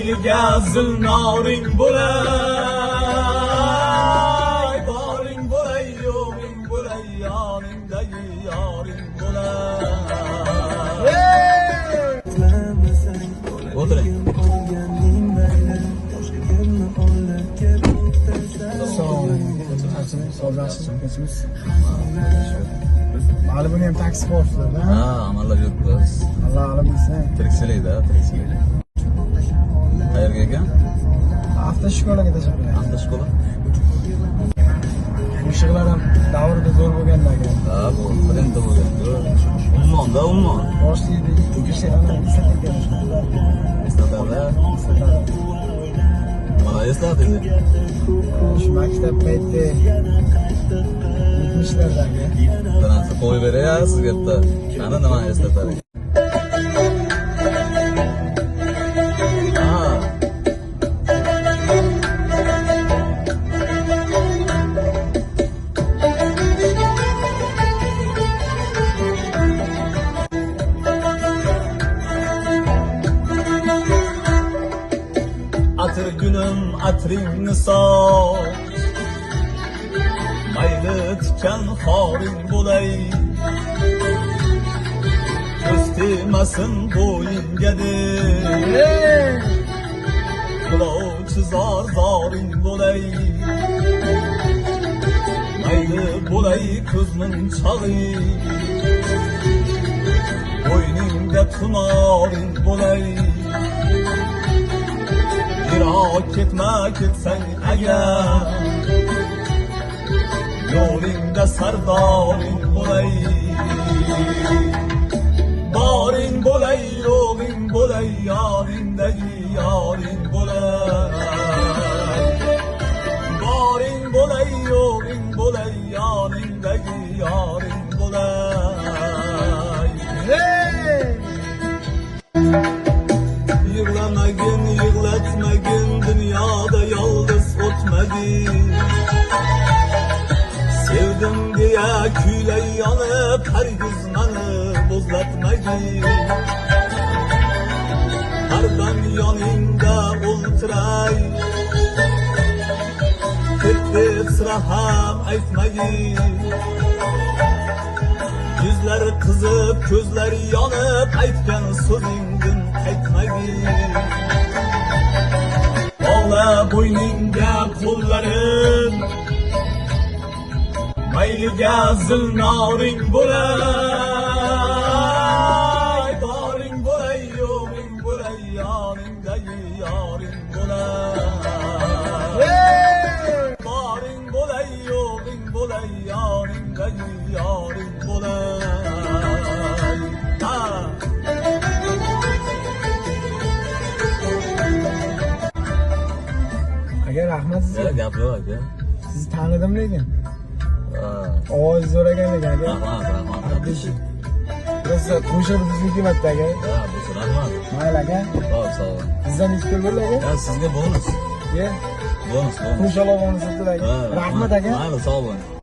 mayliga zilnoring bo'lay, boring bo'lay, yo'g'ing bo'lay, yoningdagi yoring bo'lay. O'tiring. Hali buni ham taksi qo'yibsizlar-da? Ha, amallab yuribmiz. Alloh alim bilsin. Tirikchilikda, tirikchilik. Qayerga ekan? Avtoshkolaga tashlayman. Avtoshkola? Mushuklar ham davrida zo'r bo'lganda aka. Ha, bu birinchi bo'lgan-ku. Ummonda, Ummon. Boshlaydi, ikki shaytonlar eslatilgan. Eslatadi. Mana eslatadi. Shu maktab payti 70'lardagi. Tanasi qo'yib beray sizga bitta. Qani nima eslatadi? Atır gülüm atringni soq, mayli tikan xoring bo'lay, ko'z tegmasin bo'yingga deb, qulovchi zoring bo'lay, mayli bo'lay ko'zning chog'i, bo'yningda tunoring bo'lay. Yiroq ketma ketsang agar, yo'lingda sardoring bo'lay. Boring bo'lay, yo'g'ing bo'lay, yoningdagi yoring bo'lay. Boring bo'lay, yo'g'ing bo'lay, yoningdagi yoring bo'lay. Yig'lamagin, yig'latmagin, dunyoda yolg'iz o'tmagin. Sevdim deya kuylay yonib, hargiz meni bo'zlatmagin. Har dam yoningda o'ltiray, ketdi sira ham aytmagin. Yuzlari qizib, ko'zlari yonib, aytgan so'zingdan qaytmagin. Bog'la bo'yningga qo'llarin, mayliga zilnoring bo'lay. Boring bo'lay, yo'g'ing bo'lay, yoningdagi yoring bo'lay. Boring bo'lay, yo'g'ing bo'lay, yoningdagi yoring bo'lay. Aka rahmat sizga. Gap yo'q aka. Sizni tanidim lekin. Ovoz zo'r ekan aka. Rahmat. Biraz qo'shib bizniki emasdi aka. Ha, bu rahmat. Mayli aka. Xo'p, sog' bo'ling. Sizdan necha pul bo'ldi aka? Ha, sizga bonus. Ye. Bonus. Qo'shaloq bo'lsa aka. Rahmat aka. Mayli, sog' bo'ling.